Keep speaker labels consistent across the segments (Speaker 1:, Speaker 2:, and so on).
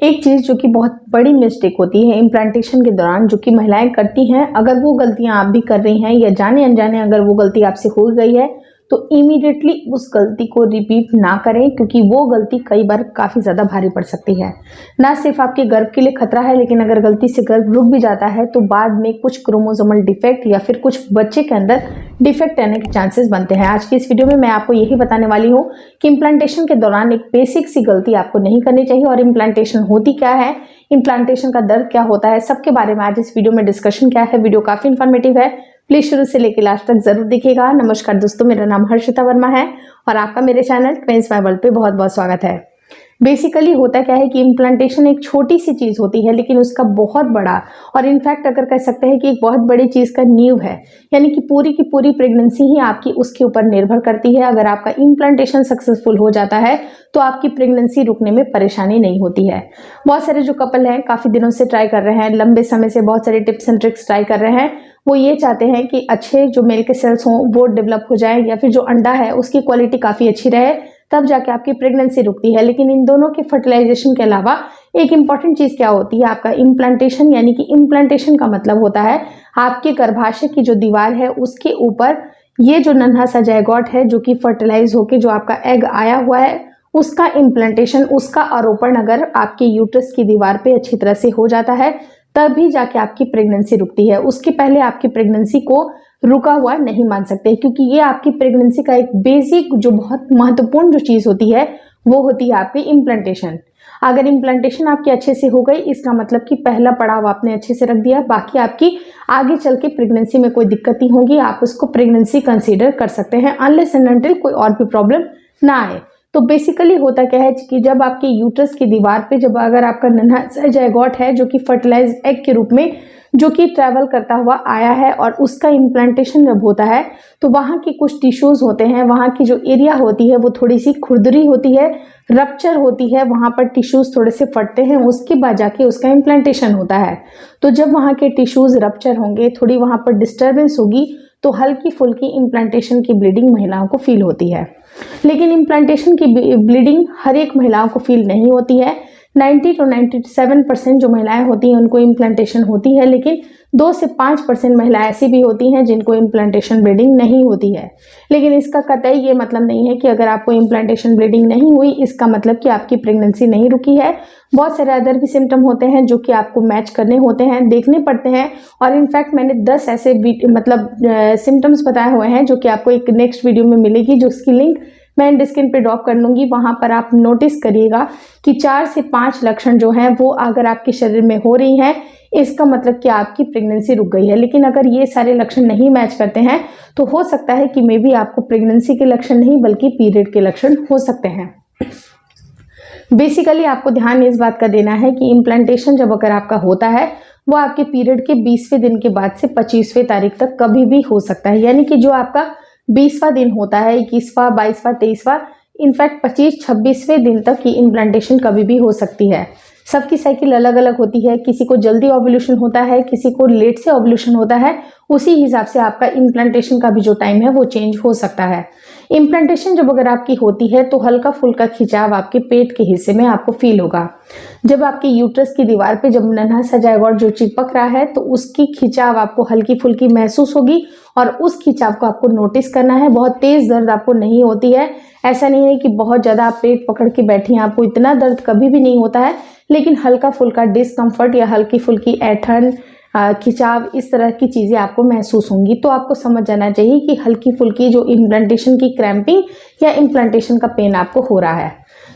Speaker 1: एक चीज़ जो कि बहुत बड़ी मिस्टेक होती है इम्प्लांटेशन के दौरान, जो कि महिलाएं करती हैं, अगर वो गलतियां आप भी कर रही हैं या जाने अनजाने अगर वो गलती आपसे हो गई है तो इमीडिएटली उस गलती को रिपीट ना करें, क्योंकि वो गलती कई बार काफ़ी ज़्यादा भारी पड़ सकती है। ना सिर्फ आपके गर्भ के लिए खतरा है, लेकिन अगर गलती से गर्भ रुक भी जाता है तो बाद में कुछ क्रोमोसोमल डिफेक्ट या फिर कुछ बच्चे के अंदर डिफेक्ट आने के चांसेस बनते हैं। आज की इस वीडियो में मैं आपको यही बताने वाली हूँ कि इम्प्लांटेशन के दौरान एक बेसिक सी गलती आपको नहीं करनी चाहिए, और इम्प्लांटेशन होती क्या है, इम्प्लांटेशन का दर्द क्या होता है, सबके बारे में आज इस वीडियो में डिस्कशन क्या है। वीडियो काफी इन्फॉर्मेटिव है, प्लीज शुरू से लेकर लास्ट तक जरूर देखिएगा। नमस्कार दोस्तों, मेरा नाम हर्षिता वर्मा है और आपका मेरे चैनल ट्विंस माय वर्ल्ड पे बहुत बहुत स्वागत है। बेसिकली होता क्या है कि इम्प्लांटेशन एक छोटी सी चीज होती है, लेकिन उसका बहुत बड़ा और इनफैक्ट अगर कह सकते हैं कि एक बहुत बड़ी चीज का नींव है, यानी कि पूरी की पूरी प्रेगनेंसी ही आपकी उसके ऊपर निर्भर करती है। अगर आपका इम्प्लांटेशन सक्सेसफुल हो जाता है तो आपकी प्रेगनेंसी रुकने में परेशानी नहीं होती है। बहुत सारे जो कपल हैं काफी दिनों से ट्राई कर रहे हैं, लंबे समय से बहुत सारे टिप्स एंड ट्रिक्स ट्राई कर रहे हैं, वो ये चाहते हैं कि अच्छे जो मेल के सेल्स हों वो डेवलप हो जाए, या फिर जो अंडा है उसकी क्वालिटी काफी अच्छी रहे, तब जाके आपकी प्रेगनेंसी रुकती है। लेकिन इन दोनों के फर्टिलाइजेशन के अलावा एक इंपॉर्टेंट चीज क्या होती है, आपका इम्प्लांटेशन। यानी कि इम्प्लांटेशन का मतलब होता है आपके गर्भाशय की जो दीवार है उसके ऊपर ये जो नन्हा सा जायगोट है जो कि फर्टिलाइज होके जो आपका एग आया हुआ है, उसका इम्प्लांटेशन, उसका आरोपण अगर आपके यूट्रस की दीवार पे अच्छी तरह से हो जाता है तभी जाके आपकी प्रेगनेंसी रुकती है। उसके पहले आपकी प्रेगनेंसी को रुका हुआ नहीं मान सकते, क्योंकि ये आपकी प्रेगनेंसी का एक बेसिक जो बहुत महत्वपूर्ण जो चीज होती है वो होती है आपकी इम्प्लांटेशन। अगर इम्प्लांटेशन आपकी अच्छे से हो गई, इसका मतलब कि पहला पड़ाव आपने अच्छे से रख दिया, बाकी आपकी आगे चल के प्रेगनेंसी में कोई दिक्कत नहीं होगी, आप उसको प्रेगनेंसी कंसीडर कर सकते हैं, अनलेस एंड अनटिल कोई और भी प्रॉब्लम ना आए। तो बेसिकली होता क्या है कि जब आपके यूट्रस की दीवार पे जब अगर आपका नन्हा सा जायगोट है जो कि फर्टिलाइज एग के रूप में जो कि ट्रैवल करता हुआ आया है, और उसका इम्प्लांटेशन जब होता है तो वहाँ की कुछ टिश्यूज होते हैं, वहाँ की जो एरिया होती है वो थोड़ी सी खुरदरी होती है, रप्चर होती है, वहाँ पर टिश्यूज थोड़े से फटते हैं, उसके बाद जाके उसका इम्प्लांटेशन होता है। तो जब वहाँ के टिश्यूज रप्चर होंगे, थोड़ी वहाँ पर डिस्टर्बेंस होगी, तो हल्की फुल्की इम्प्लांटेशन की ब्लीडिंग महिलाओं को फील होती है। लेकिन इम्प्लांटेशन की ब्लीडिंग हर एक महिलाओं को फील नहीं होती है। 90 to 97% जो महिलाएं होती हैं उनको इम्प्लांटेशन होती है, लेकिन 2 से 5% महिलाएं ऐसी भी होती हैं जिनको इम्प्लांटेशन ब्लीडिंग नहीं होती है। लेकिन इसका कतई ये मतलब नहीं है कि अगर आपको इम्प्लांटेशन ब्लीडिंग नहीं हुई इसका मतलब कि आपकी प्रेगनेंसी नहीं रुकी है। बहुत सारे अदर भी सिम्टम होते हैं जो कि आपको मैच करने होते हैं, देखने पड़ते हैं, और इनफैक्ट मैंने 10 ऐसे सिम्टम्स बताए हुए हैं जो कि आपको एक नेक्स्ट वीडियो में मिलेगी, जो उसकी लिंक मैं डिस्क्रिप्शन पे ड्रॉप कर लूंगी। वहां पर आप नोटिस करिएगा कि 4 से 5 लक्षण जो हैं वो अगर आपके शरीर में हो रही हैं, इसका मतलब कि आपकी प्रेगनेंसी रुक गई है। लेकिन अगर ये सारे लक्षण नहीं मैच करते हैं तो हो सकता है कि मे बी आपको प्रेगनेंसी के लक्षण नहीं बल्कि पीरियड के लक्षण हो सकते हैं। बेसिकली आपको ध्यान इस बात का देना है कि इम्प्लांटेशन जब अगर आपका होता है वो आपके पीरियड के 20वें दिन के बाद से 25वें तारीख तक कभी भी हो सकता है। यानी कि जो आपका 20वां दिन होता है, 21वां, 22वां, 23वां, इनफैक्ट 25-26वें दिन तक की इम्प्लांटेशन कभी भी हो सकती है। सबकी साइकिल अलग अलग होती है, किसी को जल्दी ओव्यूलेशन होता है, किसी को लेट से ओव्यूलेशन होता है, उसी हिसाब से आपका इम्प्लांटेशन का भी जो टाइम है वो चेंज हो सकता है। इम्प्लांटेशन जब अगर आपकी होती है तो हल्का फुल्का खिंचाव आपके पेट के हिस्से में आपको फील होगा। जब आपके यूट्रस की दीवार पे जब नन्हा सा जायगोट जो चिपक रहा है तो उसकी खिंचाव आपको हल्की फुल्की महसूस होगी, और उस खिंचाव को आपको नोटिस करना है। बहुत तेज दर्द आपको नहीं होती है, ऐसा नहीं है कि बहुत ज्यादा आप पेट पकड़ के बैठी हैं, आपको इतना दर्द कभी भी नहीं होता है, लेकिन हल्का फुल्का डिस्कम्फर्ट या हल्की फुल्की ऐंठन, खिंचाव, इस तरह की चीजें आपको महसूस होंगी। तो आपको समझ जाना चाहिए कि हल्की फुल्की जो इम्प्लांटेशन की क्रैम्पिंग या इम्प्लांटेशन का पेन आपको हो रहा है।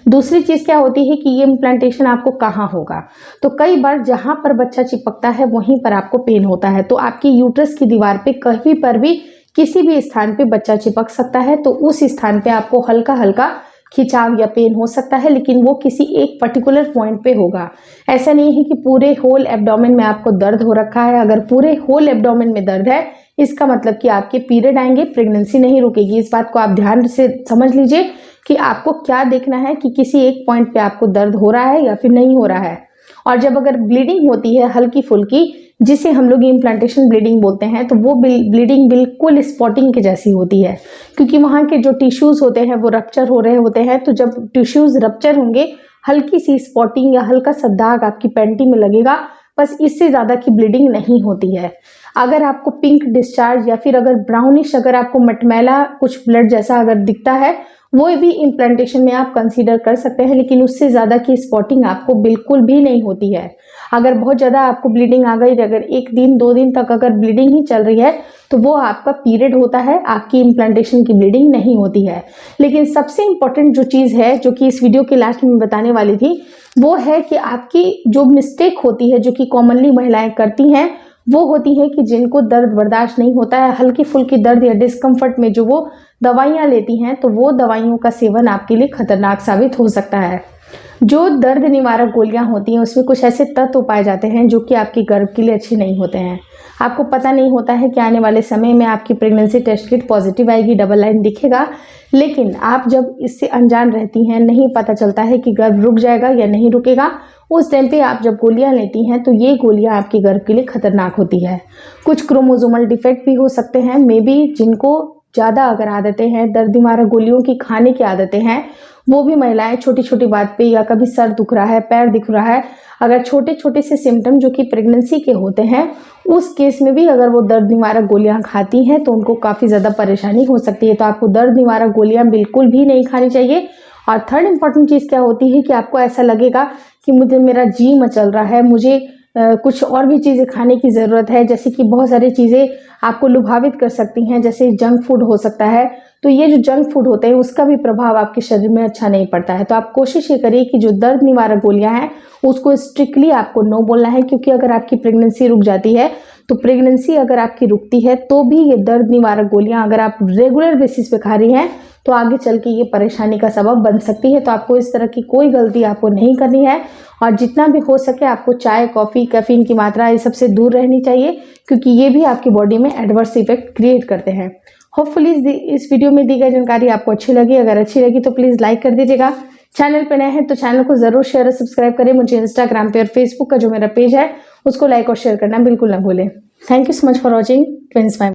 Speaker 1: दूसरी चीज क्या होती है कि ये इम्प्लांटेशन आपको कहाँ होगा, तो कई बार जहां पर बच्चा चिपकता है वहीं पर आपको पेन होता है। तो आपकी यूट्रस की दीवार पे कहीं पर भी किसी भी स्थान पे बच्चा चिपक सकता है, तो उस स्थान पे आपको हल्का हल्का खिंचाव या पेन हो सकता है, लेकिन वो किसी एक पर्टिकुलर पॉइंट पे होगा। ऐसा नहीं है कि पूरे होल एब्डोमेन में आपको दर्द हो रखा है। अगर पूरे होल एब्डोमेन में दर्द है इसका मतलब कि आपके पीरियड आएंगे, प्रेगनेंसी नहीं रुकेगी। इस बात को आप ध्यान से समझ लीजिए कि आपको क्या देखना है कि किसी एक पॉइंट पे आपको दर्द हो रहा है या फिर नहीं हो रहा है। और जब अगर ब्लीडिंग होती है हल्की फुल्की, जिसे हम लोग इम्प्लांटेशन ब्लीडिंग बोलते हैं, तो वो ब्लीडिंग बिल्कुल स्पॉटिंग के जैसी होती है, क्योंकि वहाँ के जो टिश्यूज होते हैं वो रप्चर हो रहे होते हैं। तो जब टिश्यूज रप्चर होंगे हल्की सी स्पॉटिंग या हल्का सा दाग आपकी पैंटी में लगेगा, बस इससे ज़्यादा की ब्लीडिंग नहीं होती है। अगर आपको पिंक डिस्चार्ज या फिर अगर ब्राउनिश, अगर आपको मटमैला कुछ ब्लड जैसा अगर दिखता है, वो भी इम्प्लांटेशन में आप कंसीडर कर सकते हैं, लेकिन उससे ज़्यादा की स्पॉटिंग आपको बिल्कुल भी नहीं होती है। अगर बहुत ज़्यादा आपको ब्लीडिंग आ गई, अगर 1 दिन 2 दिन तक अगर ब्लीडिंग ही चल रही है, तो वो आपका पीरियड होता है, आपकी इम्प्लांटेशन की ब्लीडिंग नहीं होती है। लेकिन सबसे इम्पॉर्टेंट जो चीज़ है, जो कि इस वीडियो के लास्ट में बताने वाली थी, वो है कि आपकी जो मिस्टेक होती है, जो कि कॉमनली महिलाएं करती हैं, वो होती है कि जिनको दर्द बर्दाश्त नहीं होता है, हल्की फुल्की दर्द या डिस्कम्फर्ट में जो वो दवाइयाँ लेती हैं, तो वो दवाइयों का सेवन आपके लिए खतरनाक साबित हो सकता है। जो दर्द निवारक गोलियां होती हैं, उसमें कुछ ऐसे तत्व पाए जाते हैं जो कि आपके गर्भ के लिए अच्छे नहीं होते हैं। आपको पता नहीं होता है कि आने वाले समय में आपकी प्रेगनेंसी टेस्ट किट पॉजिटिव आएगी, डबल लाइन दिखेगा, लेकिन आप जब इससे अनजान रहती हैं, नहीं पता चलता है कि गर्भ रुक जाएगा या नहीं रुकेगा, उस टाइम पे आप जब गोलियां लेती हैं, तो ये गोलियां आपके गर्भ के लिए खतरनाक होती है। कुछ क्रोमोसोमल डिफेक्ट भी हो सकते हैं, मे बी जिनको ज़्यादा अगर आदतें हैं, दर्द निवारक गोलियों की खाने की आदतें हैं, वो भी महिलाएं छोटी छोटी बात पे, या कभी सर दुख रहा है, पैर दिख रहा है, अगर छोटे छोटे से सिम्टम जो कि प्रेगनेंसी के होते हैं, उस केस में भी अगर वो दर्द निवारक गोलियां खाती हैं, तो उनको काफ़ी ज़्यादा परेशानी हो सकती है। तो आपको दर्द निवारक गोलियां बिल्कुल भी नहीं खानी चाहिए। और थर्ड इम्पॉर्टेंट चीज़ क्या होती है कि आपको ऐसा लगेगा कि मेरा जी मचल रहा है, मुझे कुछ और भी चीज़ें खाने की ज़रूरत है, जैसे कि बहुत सारी चीज़ें आपको लुभावित कर सकती हैं, जैसे जंक फूड हो सकता है। तो ये जो जंक फूड होते हैं, उसका भी प्रभाव आपके शरीर में अच्छा नहीं पड़ता है। तो आप कोशिश ये करिए कि जो दर्द निवारक गोलियां हैं, उसको स्ट्रिक्टली आपको नो बोलना है, क्योंकि अगर आपकी प्रेगनेंसी रुक जाती है, तो प्रेगनेंसी अगर आपकी रुकती है, तो भी ये दर्द निवारक गोलियां अगर आप रेगुलर बेसिस पे खा रही हैं, तो आगे चल के ये परेशानी का सबब बन सकती है। तो आपको इस तरह की कोई गलती आपको नहीं करनी है, और जितना भी हो सके आपको चाय, कॉफ़ी, कैफीन की मात्रा ये सबसे दूर रहनी चाहिए, क्योंकि ये भी आपकी बॉडी में एडवर्स इफेक्ट क्रिएट करते हैं। होपफुली इस वीडियो में दी गई जानकारी आपको अच्छी लगी। अगर अच्छी लगी तो प्लीज़ लाइक कर दीजिएगा। चैनल पर नए हैं तो चैनल को ज़रूर शेयर और सब्सक्राइब करें। मुझे इंस्टाग्राम पे और फेसबुक का जो मेरा पेज है, उसको लाइक और शेयर करना बिल्कुल ना भूलें। Thank you so much for watching twins five.